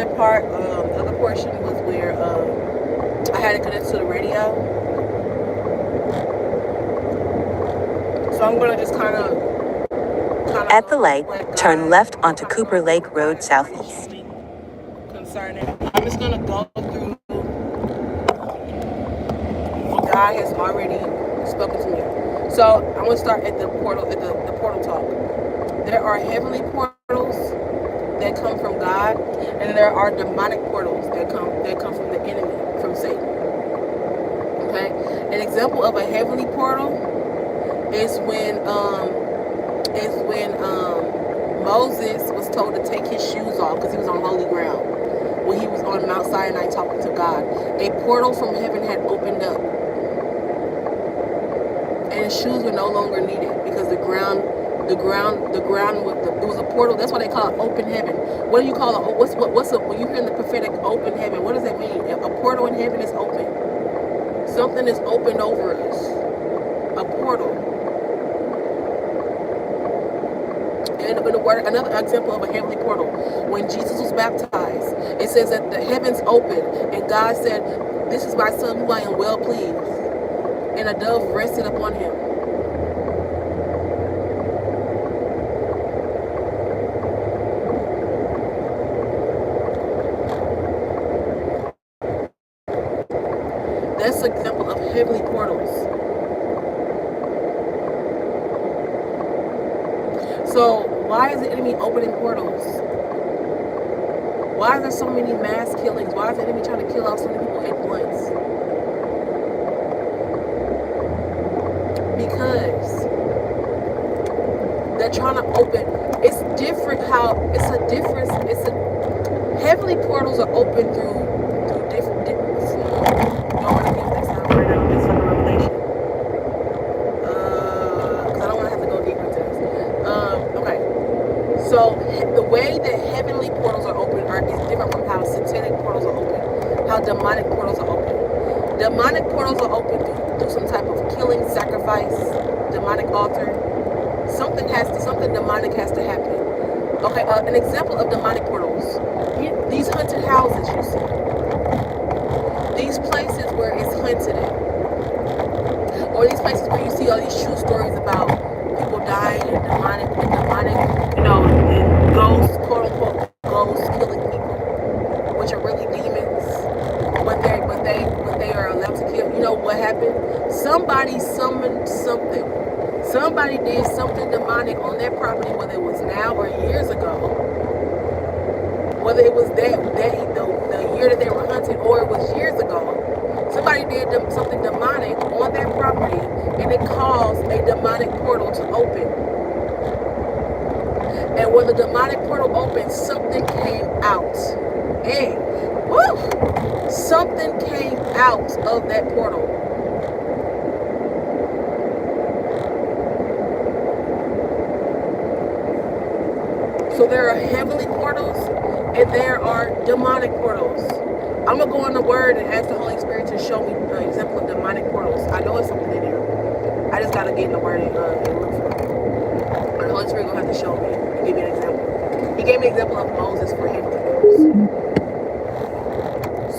part, the other portion was where I had it connected to the radio. So I'm gonna just At the light, let turn God left onto kind of Cooper go Lake through Road what God is southeast. showing me concerning. I'm just gonna go through what God has already spoken to me. So I'm gonna start at the portal, at the portal talk. There are heavenly portals that come from God, and there are demonic portals that come from the enemy, from Satan. Okay, an example of a heavenly portal is when Moses was told to take his shoes off because he was on holy ground. When he was on Mount Sinai talking to God, a portal from heaven had opened up, and his shoes were no longer needed because the ground it was a portal. That's why they call it open heaven. What do you call it? When you hear in the prophetic open heaven? What does that mean? A portal in heaven is open. Something is open over us. A portal. And in the word, another example of a heavenly portal. When Jesus was baptized, it says that the heavens opened, and God said, "This is my son who I am well pleased," and a dove rested upon him. That's an example of heavenly portals. So why is the enemy opening portals? Why are there so many mass killings? Why is the enemy trying to kill off so many people at once? Because they're trying to open. It's different how it's a difference. It's a heavenly portals are open through different. Don't want to give that sound right now. It's from Revelation. Because I don't want to have to go deeper into this. Okay. So the way that heavenly portals are open is different from how satanic portals are open, how demonic portals are open. Demonic portals are open through some type of killing, sacrifice, demonic altar. Something demonic has to happen. Okay, an example of demonic portals. These haunted houses you see, these places where it's haunted at, or these places where you see all these true stories about people dying and ghosts, quote unquote, ghosts killing people, which are really demons. But they are allowed to kill. You know what happened? Somebody summoned something. Somebody did something demonic on their property, whether it was now or years ago. Whether it was the year that they were hunted or it was years ago. Somebody did something demonic on their property, and it caused a demonic portal to open. And when the demonic portal opened, something came out. Hey, woo! Something came out of that portal. So there are heavenly portals and there are demonic portals. I'm going to go in the Word and ask the Holy Spirit to show me an example of demonic portals. I know it's something in there. I just got to get in the Word and look for it. But the Holy Spirit going to have to show me and give me an example. He gave me an example of Moses for heavenly portals.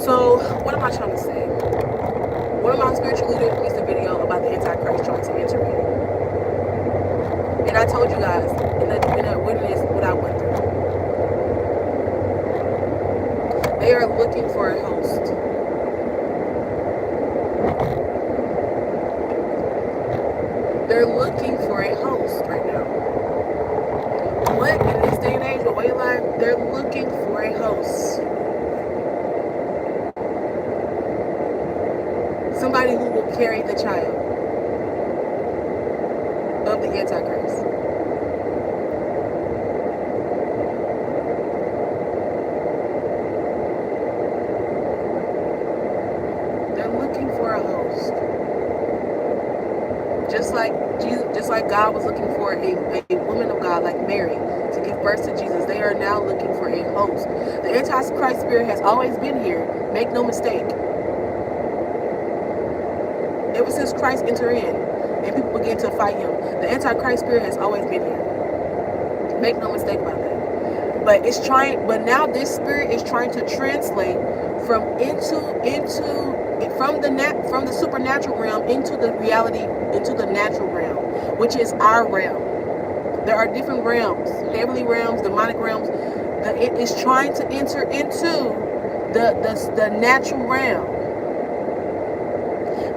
So, what am I trying to say? One of my spiritual leaders released a video about the Antichrist trying to enter in. And I told you guys in the witness what I went through. They are looking for a host. They're looking for a host right now. What in this day and age, the way life, they're looking for a host. Somebody who will carry the child of the Antichrist. They're looking for a host. Just like Jesus, just like God was looking for a woman of God like Mary to give birth to Jesus, they are now looking for a host. The Antichrist spirit has always been here. Make no mistake. Ever since Christ entered in and people began to fight him, the Antichrist spirit has always been here. Make no mistake about that. But now this spirit is trying to translate from from the supernatural realm into the reality, into the natural realm, which is our realm. There are different realms, heavenly realms, demonic realms. It is trying to enter into the natural realm.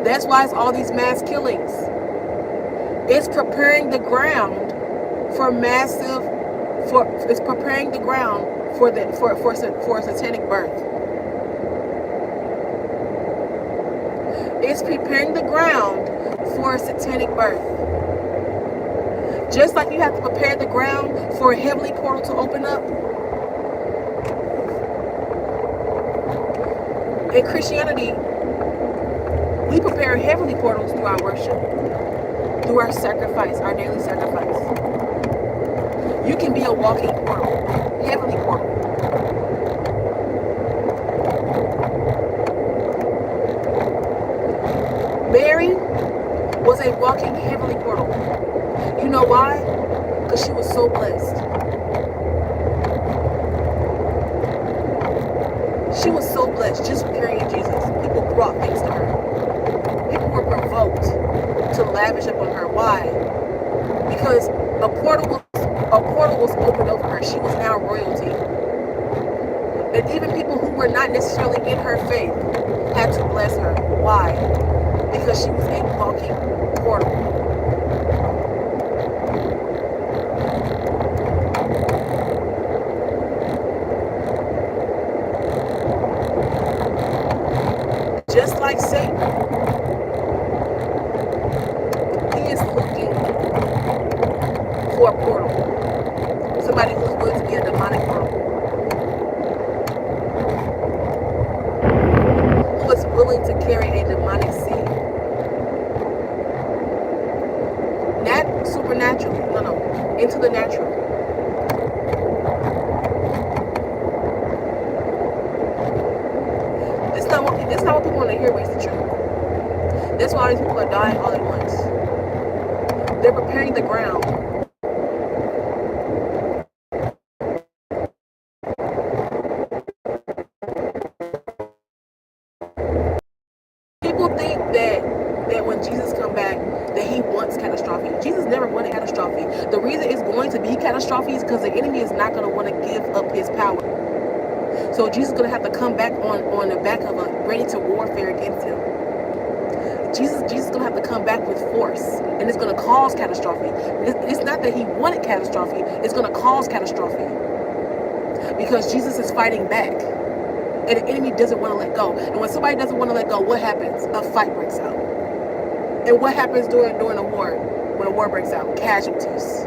That's why it's all these mass killings. It's preparing the ground for massive, it's preparing the ground for a satanic birth. It's preparing the ground for a satanic birth. Just like you have to prepare the ground for a heavenly portal to open up. In Christianity, we prepare heavenly portals through our worship, through our sacrifice, our daily sacrifice. You can be a walking portal, heavenly portal. Mary was a walking heavenly portal. You know why? Because she was so blessed. She was so blessed just carrying Jesus. People brought things to her. People were provoked to lavish upon her. Why? Because a portal was opened over her. She was now royalty. And even people who were not necessarily in her faith had to bless her. Why? Because she was a walking portal. Just like Satan, he is looking for a portal. Somebody who's willing to be a demonic portal. Who is willing to carry a demonic seed. Not supernaturally, no, into the natural. It's not what people want to hear, but it's the truth. That's why all these people are dying all at once. They're preparing the ground. People think that when Jesus comes back, that he wants catastrophe. Jesus never wanted catastrophe. The reason it's going to be catastrophe is because the enemy is not going to want to give up his power. So Jesus is going to have to come back on the back of ready to warfare against him. Jesus is going to have to come back with force, and it's going to cause catastrophe. It's not that he wanted catastrophe, it's going to cause catastrophe. Because Jesus is fighting back, and the enemy doesn't want to let go. And when somebody doesn't want to let go, what happens? A fight breaks out. And what happens during a war? When a war breaks out? Casualties.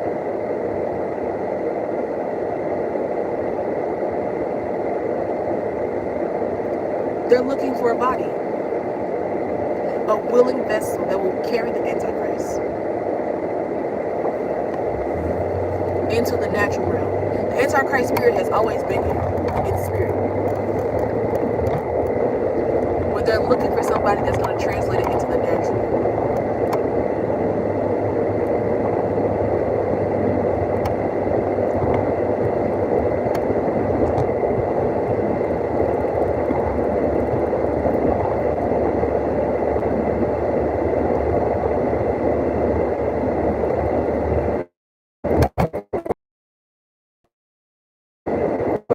They're looking for a body, a willing vessel that will carry the Antichrist into the natural realm. The Antichrist spirit has always been here, in spirit. But they're looking for somebody that's going to translate it into the natural.